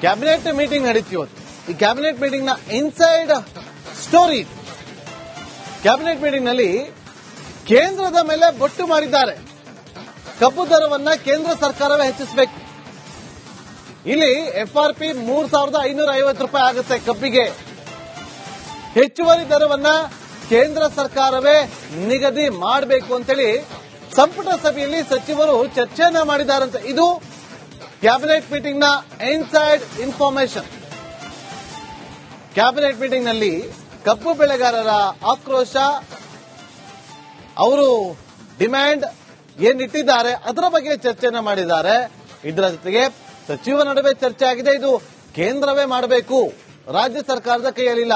Cabinet meeting ನಡೀತಿ ಇವತ್ತು. ಈ cabinet meeting ನ ಇನ್ಸೈಡ್ ಸ್ಟೋರಿ. ಕ್ಯಾಬಿನೆಟ್ ಮೀಟಿಂಗ್ ನಲ್ಲಿ ಕೇಂದ್ರದ ಮೇಲೆ ಬೊಟ್ಟು ಮಾಡಿದ್ದಾರೆ. ಕಬ್ಬು ದರವನ್ನ ಕೇಂದ್ರ ಸರ್ಕಾರವೇ ಹೆಚ್ಚಿಸಬೇಕು. ಇಲ್ಲಿ FRP 3,550 ರೂಪಾಯಿ ಆಗುತ್ತೆ ಕಬ್ಬಿಗೆ. ಹೆಚ್ಚುವರಿ ದರವನ್ನ ಕೇಂದ್ರ ಸರ್ಕಾರವೇ ನಿಗದಿ ಮಾಡಬೇಕು ಅಂತೇಳಿ ಸಂಪುಟ ಸಭೆಯಲ್ಲಿ ಸಚಿವರು ಚರ್ಚೆಯನ್ನ ಮಾಡಿದ್ದಾರಂತೆ. ಇದು ಕ್ಯಾಬಿನೆಟ್ ಮೀಟಿಂಗ್ ನ ಇನ್ಸೈಡ್ ಇನ್ಫಾರ್ಮೇಶನ್. ಕ್ಯಾಬಿನೆಟ್ ಮೀಟಿಂಗ್ ನಲ್ಲಿ ಕಬ್ಬು ಬೆಳೆಗಾರರ ಆಕ್ರೋಶ, ಅವರು ಡಿಮ್ಯಾಂಡ್ ಏನಿಟ್ಟಿದ್ದಾರೆ ಅದರ ಬಗ್ಗೆ ಚರ್ಚೆಯನ್ನ ಮಾಡಿದ್ದಾರೆ. ಇದರ ಜೊತೆಗೆ ಸಚಿವರ ನಡುವೆ ಚರ್ಚೆ ಆಗಿದೆ. ಇದು ಕೇಂದ್ರವೇ ಮಾಡಬೇಕು, ರಾಜ್ಯ ಸರ್ಕಾರದ ಕೈಯಲ್ಲಿಲ್ಲ.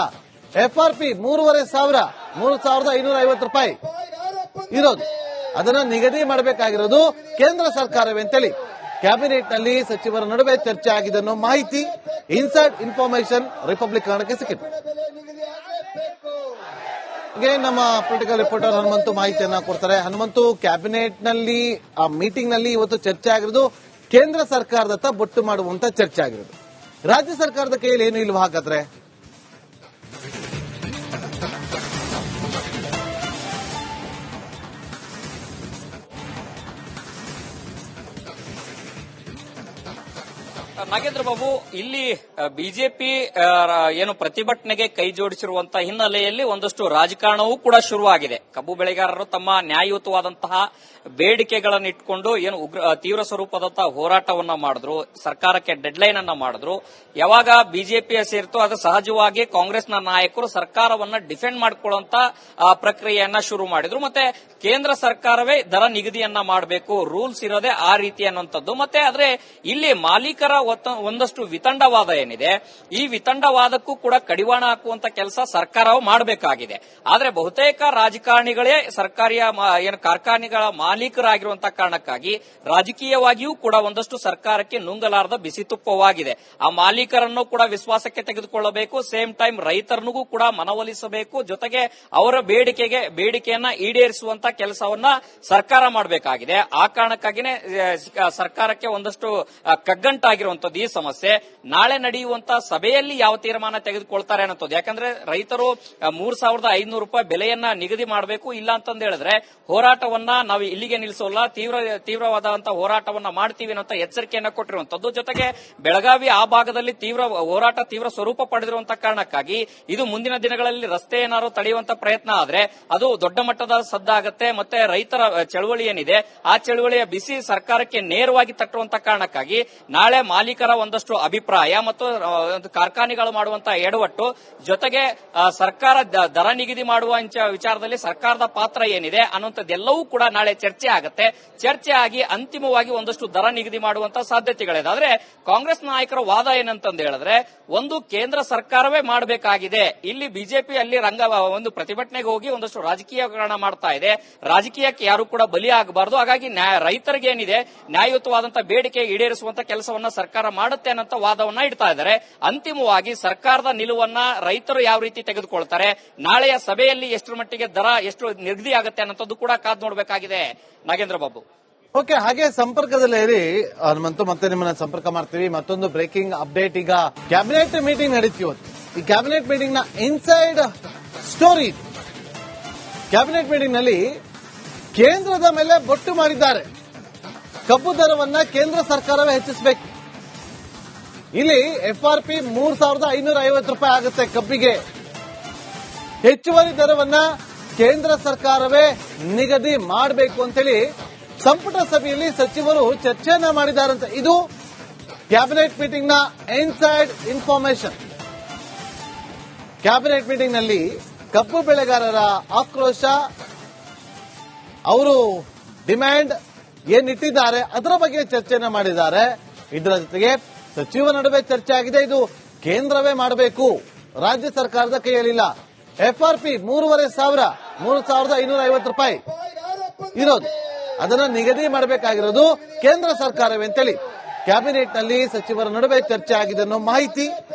FRP 3,550 ರೂಪಾಯಿ ಇರೋದು, ಅದನ್ನ ನಿಗದಿ ಮಾಡಬೇಕಾಗಿರೋದು ಕೇಂದ್ರ ಸರ್ಕಾರವೇ ಅಂತೇಳಿ ಕ್ಯಾಬಿನೆಟ್ ನಲ್ಲಿ ಸಚಿವರ ನಡುವೆ ಚರ್ಚೆ ಆಗಿದೆ ಅನ್ನೋ ಮಾಹಿತಿ ಇನ್ಸೈಡ್ ಇನ್ಫಾರ್ಮೇಶನ್ ರಿಪಬ್ಲಿಕ್ ಕನ್ನಡಕ್ಕೆ ಸಿಕ್ಕಿತು. ನಮ್ಮ ಪೊಲಿಟಿಕಲ್ ರಿಪೋರ್ಟರ್ ಹನುಮಂತು ಮಾಹಿತಿಯನ್ನ ಕೊಡ್ತಾರೆ. ಹನುಮಂತು, ಕ್ಯಾಬಿನೆಟ್ ನಲ್ಲಿ ಆ ಮೀಟಿಂಗ್ ನಲ್ಲಿ ಇವತ್ತು ಚರ್ಚೆ ಆಗಿರೋದು ಕೇಂದ್ರ ಸರ್ಕಾರದತ್ತ ಬೊಟ್ಟು ಮಾಡುವಂತ ಚರ್ಚೆ ಆಗಿರೋದು. ರಾಜ್ಯ ಸರ್ಕಾರದ ಕೈಯಲ್ಲಿ ಏನು ಇಲ್ವಾ ಹಾಗಾದ್ರೆ? ನಾಗೇಂದ್ರ ಬಾಬು, ಇಲ್ಲಿ ಬಿಜೆಪಿ ಏನು ಪ್ರತಿಭಟನೆಗೆ ಕೈ ಜೋಡಿಸಿರುವಂತಹ ಹಿನ್ನೆಲೆಯಲ್ಲಿ ಒಂದಷ್ಟು ರಾಜಕಾರಣವೂ ಕೂಡ ಶುರುವಾಗಿದೆ. ಕಬ್ಬು ಬೆಳೆಗಾರರು ತಮ್ಮ ನ್ಯಾಯಯುತವಾದಂತಹ ಬೇಡಿಕೆಗಳನ್ನು ಇಟ್ಕೊಂಡು ಏನು ತೀವ್ರ ಸ್ವರೂಪದಂತಹ ಹೋರಾಟವನ್ನ ಮಾಡಿದ್ರು, ಸರ್ಕಾರಕ್ಕೆ ಡೆಡ್ಲೈನ್ ಅನ್ನ ಮಾಡಿದ್ರು. ಯಾವಾಗ ಬಿಜೆಪಿ ಸೇರಿತು ಅದು ಸಹಜವಾಗಿ ಕಾಂಗ್ರೆಸ್ನ ನಾಯಕರು ಸರ್ಕಾರವನ್ನ ಡಿಫೆಂಡ್ ಮಾಡಿಕೊಳ್ಳುವಂತ ಪ್ರಕ್ರಿಯೆಯನ್ನ ಶುರು ಮಾಡಿದ್ರು. ಮತ್ತೆ ಕೇಂದ್ರ ಸರ್ಕಾರವೇ ದರ ನಿಗದಿಯನ್ನ ಮಾಡಬೇಕು, ರೂಲ್ಸ್ ಇರೋದೇ ಆ ರೀತಿ ಅನ್ನುವಂಥದ್ದು. ಮತ್ತೆ ಆದ್ರೆ ಇಲ್ಲಿ ಮಾಲೀಕರ ಒಂದಷ್ಟು ವಿತಂಡವಾದ ಏನಿದೆ, ಈ ವಿತಂಡವಾದಕ್ಕೂ ಕೂಡ ಕಡಿವಾಣ ಹಾಕುವಂತ ಕೆಲಸ ಸರ್ಕಾರವು ಮಾಡಬೇಕಾಗಿದೆ. ಆದ್ರೆ ಬಹುತೇಕ ರಾಜಕಾರಣಿಗಳೇ ಸರ್ಕಾರಿಯ ಏನು ಕಾರ್ಖಾನೆಗಳ ಮಾಲೀಕರಾಗಿರುವಂತಹ ಕಾರಣಕ್ಕಾಗಿ ರಾಜಕೀಯವಾಗಿಯೂ ಕೂಡ ಒಂದಷ್ಟು ಸರ್ಕಾರಕ್ಕೆ ನುಂಗಲಾರದ ಬಿಸಿ ತುಪ್ಪವಾಗಿದೆ. ಆ ಮಾಲೀಕರನ್ನು ಕೂಡ ವಿಶ್ವಾಸಕ್ಕೆ ತೆಗೆದುಕೊಳ್ಳಬೇಕು, ಸೇಮ್ ಟೈಮ್ ರೈತರನಿಗೂ ಕೂಡ ಮನವೊಲಿಸಬೇಕು, ಜೊತೆಗೆ ಅವರ ಬೇಡಿಕೆಯನ್ನ ಈಡೇರಿಸುವಂತ ಕೆಲಸವನ್ನ ಸರ್ಕಾರ ಮಾಡಬೇಕಾಗಿದೆ. ಆ ಕಾರಣಕ್ಕಾಗಿನೇ ಸರ್ಕಾರಕ್ಕೆ ಒಂದಷ್ಟು ಕಗ್ಗಂಟಾಗಿರುವಂತದ್ದು ಈ ಸಮಸ್ಯೆ. ನಾಳೆ ನಡೆಯುವಂತಹ ಸಭೆಯಲ್ಲಿ ಯಾವ ತೀರ್ಮಾನ ತೆಗೆದುಕೊಳ್ತಾರೆ ಅನ್ನೋದು, ಯಾಕಂದ್ರೆ ರೈತರು 3,500 ರೂಪಾಯಿ ಬೆಲೆಯನ್ನ ನಿಗದಿ ಮಾಡಬೇಕು, ಇಲ್ಲ ಅಂತಂದ ಹೇಳಿದ್ರೆ ಹೋರಾಟವನ್ನ ನಾವು ಇಲ್ಲಿಗೆ ನಿಲ್ಲಿಸೋಲ್ಲ, ತೀವ್ರವಾದಂತಹ ಹೋರಾಟವನ್ನ ಮಾಡ್ತೀವಿ ಅನ್ನೋ ಎಚ್ಚರಿಕೆಯನ್ನ ಕೊಟ್ಟಿರುವಂತದ್ದು. ಜೊತೆಗೆ ಬೆಳಗಾವಿ ಆ ಭಾಗದಲ್ಲಿ ತೀವ್ರ ಸ್ವರೂಪ ಪಡೆದಿರುವಂತಹ ಕಾರಣಕ್ಕಾಗಿ ಇದು ಮುಂದಿನ ದಿನಗಳಲ್ಲಿ ರಸ್ತೆ ಏನಾದ್ರು ತಡೆಯುವಂತ ಪ್ರಯತ್ನ ಆದ್ರೆ ಅದು ದೊಡ್ಡ ಮಟ್ಟದ ಸದ್ದಾಗತ್ತೆ. ಮತ್ತೆ ರೈತರ ಚಳವಳಿ ಏನಿದೆ ಆ ಚಳವಳಿಯ ಬಿಸಿ ಸರ್ಕಾರಕ್ಕೆ ನೇರವಾಗಿ ತಟ್ಟುವಂತ ಕಾರಣಕ್ಕಾಗಿ ನಾಳೆ ಮಾಲೀಕರ ಒಂದಷ್ಟು ಅಭಿಪ್ರಾಯ ಮತ್ತು ಕಾರ್ಖಾನೆಗಳು ಮಾಡುವಂತಹ ಎಡವಟ್ಟು, ಜೊತೆಗೆ ಸರ್ಕಾರ ದರ ನಿಗದಿ ಮಾಡುವ ವಿಚಾರದಲ್ಲಿ ಸರ್ಕಾರದ ಪಾತ್ರ ಏನಿದೆ ಅನ್ನುವಂಥದ್ದೆಲ್ಲವೂ ಕೂಡ ನಾಳೆ ಚರ್ಚೆ ಆಗುತ್ತೆ. ಚರ್ಚೆ ಆಗಿ ಅಂತಿಮವಾಗಿ ಒಂದಷ್ಟು ದರ ನಿಗದಿ ಮಾಡುವಂತಹ ಸಾಧ್ಯತೆಗಳಿದೆ. ಆದ್ರೆ ಕಾಂಗ್ರೆಸ್ ನಾಯಕರ ವಾದ ಏನಂತಂದು ಹೇಳಿದ್ರೆ, ಒಂದು ಕೇಂದ್ರ ಸರ್ಕಾರವೇ ಮಾಡಬೇಕಾಗಿದೆ. ಇಲ್ಲಿ ಬಿಜೆಪಿ ಅಲ್ಲಿ ಒಂದು ಪ್ರತಿಭಟನೆಗೆ ಹೋಗಿ ಒಂದಷ್ಟು ರಾಜಕೀಯಕರಣ ಮಾಡ್ತಾ ಇದೆ. ರಾಜಕೀಯಕ್ಕೆ ಯಾರು ಕೂಡ ಬಲಿ ಆಗಬಾರದು. ಹಾಗಾಗಿ ರೈತರಿಗೆ ಏನಿದೆ ನ್ಯಾಯಯುತವಾದಂತಹ ಬೇಡಿಕೆ ಈಡೇರಿಸುವಂತ ಕೆಲಸವನ್ನ ಸರ್ಕಾರ ಮಾಡುತ್ತೆ ಅನ್ನೋ ವಾದವನ್ನ ಇಡ್ತಾ ಇದ್ದಾರೆ. ಅಂತಿಮವಾಗಿ ಸರ್ಕಾರದ ನಿಲುವನ್ನ ರೈತರು ಯಾವ ರೀತಿ ತೆಗೆದುಕೊಳ್ತಾರೆ, ನಾಳೆಯ ಸಭೆಯಲ್ಲಿ ಎಷ್ಟರ ಮಟ್ಟಿಗೆ ದರ ಎಷ್ಟು ನಿಗದಿ ಆಗುತ್ತೆ ಅನ್ನೋದು ಕೂಡ ಕಾದು ನೋಡಬೇಕಾಗಿದೆ. ನಾಗೇಂದ್ರ ಬಾಬು, ಓಕೆ, ಹಾಗೆ ಸಂಪರ್ಕದಲ್ಲೇ ಇರಿ ಹನುಮಂತು, ಮತ್ತೆ ನಿಮ್ಮನ್ನ ಸಂಪರ್ಕ ಮಾಡ್ತೀವಿ. ಮತ್ತೊಂದು ಬ್ರೇಕಿಂಗ್ ಅಪ್ಡೇಟ್. ಈಗ ಕ್ಯಾಬಿನೆಟ್ ಮೀಟಿಂಗ್ ನಡೀತಿ ಇವತ್ತು. ಈ ಕ್ಯಾಬಿನೆಟ್ ಮೀಟಿಂಗ್ ನ ಇನ್ಸೈಡ್ ಸ್ಟೋರಿ. ಕ್ಯಾಬಿನೆಟ್ ಮೀಟಿಂಗ್ ನಲ್ಲಿ ಕೇಂದ್ರದ ಮೇಲೆ ಬೊಟ್ಟು ಮಾಡಿದ್ದಾರೆ. ಕಬ್ಬು ದರವನ್ನ ಕೇಂದ್ರ ಸರ್ಕಾರವೇ ಹೆಚ್ಚಿಸಬೇಕು. ಇಲ್ಲಿ FRP 3,550 ರೂಪಾಯಿ ಆಗುತ್ತೆ ಕಬ್ಬಿಗೆ. ಹೆಚ್ಚುವರಿ ದರವನ್ನ ಕೇಂದ್ರ ಸರ್ಕಾರವೇ ನಿಗದಿ ಮಾಡಬೇಕು ಅಂತೇಳಿ ಸಂಪುಟ ಸಭೆಯಲ್ಲಿ ಸಚಿವರು ಚರ್ಚೆಯನ್ನ ಮಾಡಿದ್ದಾರಂತೆ. ಇದು ಕ್ಯಾಬಿನೆಟ್ ಮೀಟಿಂಗ್ ನ ಇನ್ಸೈಡ್ ಇನ್ಫಾರ್ಮೇಶನ್. ಕ್ಯಾಬಿನೆಟ್ ಮೀಟಿಂಗ್ ನಲ್ಲಿ ಕಬ್ಬು ಬೆಳೆಗಾರರ ಆಕ್ರೋಶ, ಅವರು ಡಿಮ್ಯಾಂಡ್ ಏನಿಟ್ಟಿದ್ದಾರೆ ಅದರ ಬಗ್ಗೆ ಚರ್ಚೆಯನ್ನ ಮಾಡಿದ್ದಾರೆ. ಇದರ ಜೊತೆಗೆ ಸಚಿವರ ನಡುವೆ ಚರ್ಚೆ ಆಗಿದೆ. ಇದು ಕೇಂದ್ರವೇ ಮಾಡಬೇಕು, ರಾಜ್ಯ ಸರ್ಕಾರದ ಕೈಯಲ್ಲಿಲ್ಲ. FRP 3,550 ರೂಪಾಯಿ ಇರೋದು, ಅದನ್ನ ನಿಗದಿ ಮಾಡಬೇಕಾಗಿರೋದು ಕೇಂದ್ರ ಸರ್ಕಾರವೇ ಅಂತೇಳಿ ಕ್ಯಾಬಿನೆಟ್ ನಲ್ಲಿ ಸಚಿವರ ನಡುವೆ ಚರ್ಚೆ ಆಗಿದೆ ಅನ್ನೋ ಮಾಹಿತಿ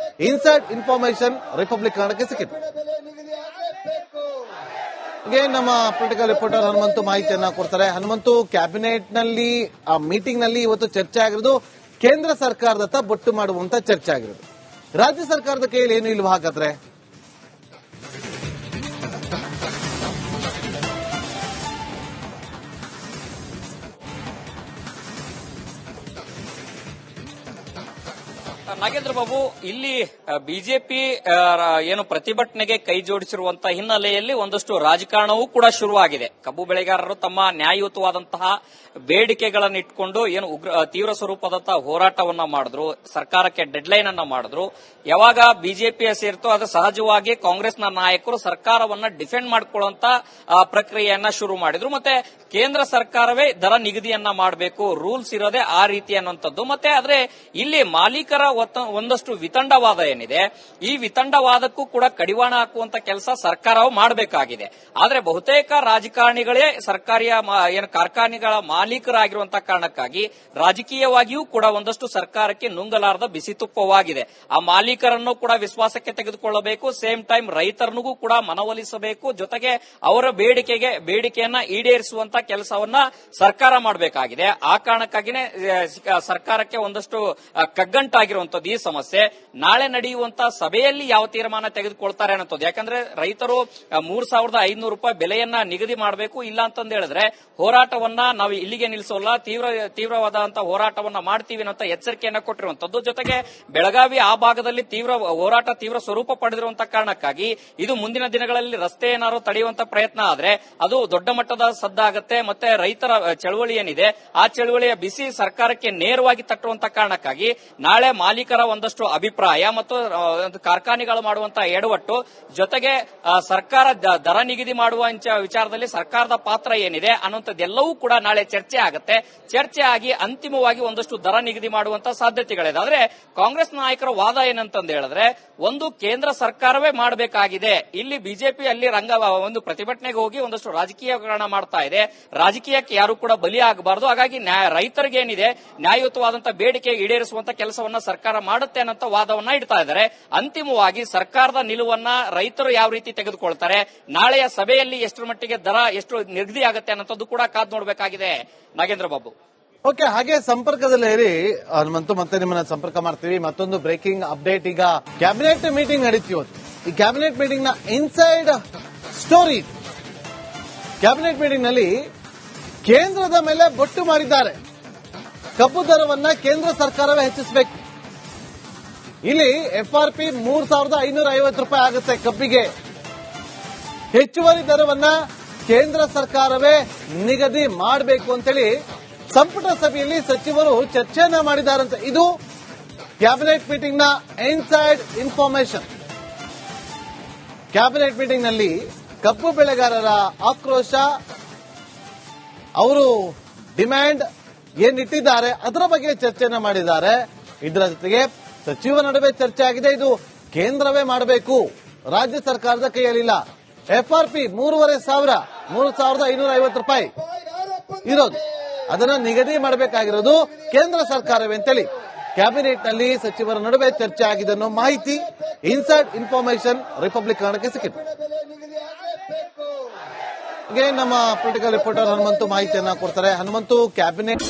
ಇನ್ಸೈಡ್ ಇನ್ಫಾರ್ಮೇಶನ್ ರಿಪಬ್ಲಿಕ್ ಕನ್ನಡಕ್ಕೆ ಸಿಕ್ಕಿತು. ನಮ್ಮ ಪೊಲಿಟಿಕಲ್ ರಿಪೋರ್ಟರ್ ಹನುಮಂತು ಮಾಹಿತಿಯನ್ನ ಕೊಡ್ತಾರೆ. ಹನುಮಂತು, ಕ್ಯಾಬಿನೆಟ್ ನಲ್ಲಿ ಆ ಮೀಟಿಂಗ್ ನಲ್ಲಿ ಇವತ್ತು ಚರ್ಚೆ ಆಗಿರೋದು ಕೇಂದ್ರ ಸರ್ಕಾರದತ್ತ ಬೊಟ್ಟು ಮಾಡುವಂತ ಚರ್ಚೆ ಆಗಿರೋದು. ರಾಜ್ಯ ಸರ್ಕಾರದ ಕೈಯಲ್ಲಿ ಏನು ಇಲ್ವಾ ಹಾಗಾದ್ರೆ? ನಾಗೇಂದ್ರ ಬಾಬು, ಇಲ್ಲಿ ಬಿಜೆಪಿ ಏನು ಪ್ರತಿಭಟನೆಗೆ ಕೈ ಜೋಡಿಸಿರುವಂತಹ ಹಿನ್ನೆಲೆಯಲ್ಲಿ ಒಂದಷ್ಟು ರಾಜಕಾರಣವೂ ಕೂಡ ಶುರುವಾಗಿದೆ. ಕಬ್ಬು ಬೆಳೆಗಾರರು ತಮ್ಮ ನ್ಯಾಯಯುತವಾದಂತಹ ಬೇಡಿಕೆಗಳನ್ನು ಇಟ್ಕೊಂಡು ಏನು ತೀವ್ರ ಸ್ವರೂಪದಂತಹ ಹೋರಾಟವನ್ನ ಮಾಡಿದ್ರು, ಸರ್ಕಾರಕ್ಕೆ ಡೆಡ್ಲೈನ್ ಅನ್ನ ಮಾಡಿದ್ರು. ಯಾವಾಗ ಬಿಜೆಪಿ ಸೇರ್ತೋ ಅದು ಸಹಜವಾಗಿ ಕಾಂಗ್ರೆಸ್ನ ನಾಯಕರು ಸರ್ಕಾರವನ್ನ ಡಿಫೆಂಡ್ ಮಾಡಿಕೊಳ್ಳುವಂತ ಪ್ರಕ್ರಿಯೆಯನ್ನ ಶುರು ಮಾಡಿದ್ರು. ಮತ್ತೆ ಕೇಂದ್ರ ಸರ್ಕಾರವೇ ದರ ನಿಗದಿಯನ್ನ ಮಾಡಬೇಕು, ರೂಲ್ಸ್ ಇರೋದೇ ಆ ರೀತಿ ಅನ್ನುವಂಥದ್ದು. ಮತ್ತೆ ಆದ್ರೆ ಇಲ್ಲಿ ಮಾಲೀಕರ ಒಂದಷ್ಟು ವಿತಂಡವಾದ ಏನಿದೆ, ಈ ವಿತಂಡವಾದಕ್ಕೂ ಕೂಡ ಕಡಿವಾಣ ಹಾಕುವಂತ ಕೆಲಸ ಸರ್ಕಾರವು ಮಾಡಬೇಕಾಗಿದೆ. ಆದ್ರೆ ಬಹುತೇಕ ರಾಜಕಾರಣಿಗಳೇ ಸರ್ಕಾರಿ ಏನು ಕಾರ್ಖಾನೆಗಳ ಮಾಲೀಕರಾಗಿರುವಂತಹ ಕಾರಣಕ್ಕಾಗಿ ರಾಜಕೀಯವಾಗಿಯೂ ಕೂಡ ಒಂದಷ್ಟು ಸರ್ಕಾರಕ್ಕೆ ನುಂಗಲಾರದ ಬಿಸಿ ತುಪ್ಪವಾಗಿದೆ. ಆ ಮಾಲೀಕರನ್ನು ಕೂಡ ವಿಶ್ವಾಸಕ್ಕೆ ತೆಗೆದುಕೊಳ್ಳಬೇಕು, ಸೇಮ್ ಟೈಮ್ ರೈತರನಿಗೂ ಕೂಡ ಮನವೊಲಿಸಬೇಕು, ಜೊತೆಗೆ ಅವರ ಬೇಡಿಕೆಯನ್ನ ಈಡೇರಿಸುವಂತ ಕೆಲಸವನ್ನ ಸರ್ಕಾರ ಮಾಡಬೇಕಾಗಿದೆ. ಆ ಕಾರಣಕ್ಕಾಗಿನೇ ಸರ್ಕಾರಕ್ಕೆ ಒಂದಷ್ಟು ಕಗ್ಗಂಟಾಗಿರುವಂತದ್ದು ಈ ಸಮಸ್ಯೆ. ನಾಳೆ ನಡೆಯುವಂತಹ ಸಭೆಯಲ್ಲಿ ಯಾವ ತೀರ್ಮಾನ ತೆಗೆದುಕೊಳ್ತಾರೆ ಅನ್ನೋದು, ಯಾಕಂದ್ರೆ ರೈತರು 3,500 ರೂಪಾಯಿ ಬೆಲೆಯನ್ನ ನಿಗದಿ ಮಾಡಬೇಕು, ಇಲ್ಲ ಅಂತಂದು ಹೇಳಿದ್ರೆ ಹೋರಾಟವನ್ನ ನಾವು ಇಲ್ಲಿಗೆ ನಿಲ್ಲಿಸೋಲ್ಲ, ತೀವ್ರವಾದಂತಹ ಹೋರಾಟವನ್ನ ಮಾಡ್ತೀವಿ ಅನ್ನೋ ಎಚ್ಚರಿಕೆಯನ್ನ ಕೊಟ್ಟಿರುವಂತದ್ದು. ಜೊತೆಗೆ ಬೆಳಗಾವಿ ಆ ಭಾಗದಲ್ಲಿ ತೀವ್ರ ಸ್ವರೂಪ ಪಡೆದಿರುವಂತಹ ಕಾರಣಕ್ಕಾಗಿ ಇದು ಮುಂದಿನ ದಿನಗಳಲ್ಲಿ ರಸ್ತೆ ಏನಾದ್ರು ತಡೆಯುವಂತ ಪ್ರಯತ್ನ ಆದ್ರೆ ಅದು ದೊಡ್ಡ ಮಟ್ಟದ ಸದ್ದಾಗತ್ತೆ. ಮತ್ತೆ ರೈತರ ಚಳವಳಿ ಏನಿದೆ ಆ ಚಳವಳಿಯ ಬಿಸಿ ಸರ್ಕಾರಕ್ಕೆ ನೇರವಾಗಿ ತಟ್ಟುವಂತ ಕಾರಣಕ್ಕಾಗಿ ನಾಳೆ ಮಾಲೀಕರ ಒಂದಷ್ಟು ಅಭಿಪ್ರಾಯ ಮತ್ತು ಕಾರ್ಖಾನೆಗಳು ಮಾಡುವಂತಹ ಎಡವಟ್ಟು, ಜೊತೆಗೆ ಸರ್ಕಾರ ದರ ನಿಗದಿ ಮಾಡುವ ವಿಚಾರದಲ್ಲಿ ಸರ್ಕಾರದ ಪಾತ್ರ ಏನಿದೆ ಅನ್ನುವಂಥದ್ದೆಲ್ಲವೂ ಕೂಡ ನಾಳೆ ಚರ್ಚೆ ಆಗುತ್ತೆ. ಚರ್ಚೆ ಆಗಿ ಅಂತಿಮವಾಗಿ ಒಂದಷ್ಟು ದರ ನಿಗದಿ ಮಾಡುವಂತಹ ಸಾಧ್ಯತೆಗಳಿದೆ. ಆದ್ರೆ ಕಾಂಗ್ರೆಸ್ ನಾಯಕರ ವಾದ ಏನಂತಂದು ಹೇಳಿದ್ರೆ, ಒಂದು ಕೇಂದ್ರ ಸರ್ಕಾರವೇ ಮಾಡಬೇಕಾಗಿದೆ. ಇಲ್ಲಿ ಬಿಜೆಪಿ ಅಲ್ಲಿ ಒಂದು ಪ್ರತಿಭಟನೆಗೆ ಹೋಗಿ ಒಂದಷ್ಟು ರಾಜಕೀಯಕರಣ ಮಾಡ್ತಾ ಇದೆ. ರಾಜಕೀಯಕ್ಕೆ ಯಾರು ಕೂಡ ಬಲಿ ಆಗಬಾರದು. ಹಾಗಾಗಿ ರೈತರಿಗೆ ಏನಿದೆ ನ್ಯಾಯಯುತವಾದಂತಹ ಬೇಡಿಕೆ ಈಡೇರಿಸುವಂತ ಕೆಲಸವನ್ನ ಸರ್ಕಾರ ಮಾಡುತ್ತೆ ಅನ್ನೋ ವಾದವನ್ನ ಇಡ್ತಾ ಇದ್ದಾರೆ. ಅಂತಿಮವಾಗಿ ಸರ್ಕಾರದ ನಿಲುವನ್ನ ರೈತರು ಯಾವ ರೀತಿ ತೆಗೆದುಕೊಳ್ತಾರೆ, ನಾಳೆಯ ಸಭೆಯಲ್ಲಿ ಎಷ್ಟರ ಮಟ್ಟಿಗೆ ದರ ಎಷ್ಟು ನಿಗದಿ ಆಗುತ್ತೆ ಅನ್ನೋದು ಕೂಡ ಕಾದ್ ನೋಡಬೇಕಾಗಿದೆ. ನಾಗೇಂದ್ರ ಬಾಬು, ಓಕೆ, ಹಾಗೆ ಸಂಪರ್ಕದಲ್ಲಿ ಇರಿ ಹನುಮಂತು, ಮತ್ತೆ ನಿಮ್ಮನ್ನ ಸಂಪರ್ಕ ಮಾಡ್ತೀವಿ. ಮತ್ತೊಂದು ಬ್ರೇಕಿಂಗ್ ಅಪ್ಡೇಟ್, ಈಗ ಕ್ಯಾಬಿನೆಟ್ ಮೀಟಿಂಗ್ ನಡೀತೀವಿ. ಈ ಕ್ಯಾಬಿನೆಟ್ ಮೀಟಿಂಗ್ ನ ಇನ್ಸೈಡ್ ಸ್ಟೋರಿ. ಕ್ಯಾಬಿನೆಟ್ ಮೀಟಿಂಗ್ ನಲ್ಲಿ ಕೇಂದ್ರದ ಮೇಲೆ ಬೊಟ್ಟು ಮಾಡಿದ್ದಾರೆ. ಕಬ್ಬು ದರವನ್ನ ಕೇಂದ್ರ ಸರ್ಕಾರವೇ ಹೆಚ್ಚಿಸಬೇಕು. ಇಲ್ಲಿ FRP 3,550 ರೂಪಾಯಿ ಆಗುತ್ತೆ ಕಬ್ಬಿಗೆ. ಹೆಚ್ಚುವರಿ ದರವನ್ನ ಕೇಂದ್ರ ಸರ್ಕಾರವೇ ನಿಗದಿ ಮಾಡಬೇಕು ಅಂತೇಳಿ ಸಂಪುಟ ಸಭೆಯಲ್ಲಿ ಸಚಿವರು ಚರ್ಚೆಯನ್ನ ಮಾಡಿದ್ದಾರಂತೆ. ಇದು ಕ್ಯಾಬಿನೆಟ್ ಮೀಟಿಂಗ್ ನ ಇನ್ಸೈಡ್ ಇನ್ಫಾರ್ಮೇಶನ್. ಕ್ಯಾಬಿನೆಟ್ ಮೀಟಿಂಗ್ ನಲ್ಲಿ ಕಬ್ಬು ಬೆಳೆಗಾರರ ಆಕ್ರೋಶ, ಅವರು ಡಿಮ್ಯಾಂಡ್ ಏನಿಟ್ಟಿದ್ದಾರೆ ಅದರ ಬಗ್ಗೆ ಚರ್ಚೆಯನ್ನ ಮಾಡಿದ್ದಾರೆ. ಇದರ ಜೊತೆಗೆ ಸಚಿವ ನಡುವೆ ಚರ್ಚೆ ಆಗಿದೆ. ಇದು ಕೇಂದ್ರವೇ ಮಾಡಬೇಕು, ರಾಜ್ಯ ಸರ್ಕಾರದ ಕೈಯಲ್ಲಿಲ್ಲ. FRP 3,550 ರೂಪಾಯಿ ಇರೋದು, ಅದನ್ನ ನಿಗದಿ ಮಾಡಬೇಕಾಗಿರೋದು ಕೇಂದ್ರ ಸರ್ಕಾರವೇ ಅಂತೇಳಿ ಕ್ಯಾಬಿನೆಟ್ ನಲ್ಲಿ ಸಚಿವರ ನಡುವೆ ಚರ್ಚೆ ಆಗಿದೆ ಅನ್ನೋ ಮಾಹಿತಿ ಇನ್ಸೈಡ್ ಇನ್ಫಾರ್ಮೇಶನ್ ರಿಪಬ್ಲಿಕ್ ಕನ್ನಡಕ್ಕೆ ಸಿಕ್ಕಿದೆ. ನಮ್ಮ ಪೊಲಿಟಿಕಲ್ ರಿಪೋರ್ಟರ್ ಹನುಮಂತು ಮಾಹಿತಿಯನ್ನ ಕೊಡ್ತಾರೆ. ಹನುಮಂತು, ಕ್ಯಾಬಿನೆಟ್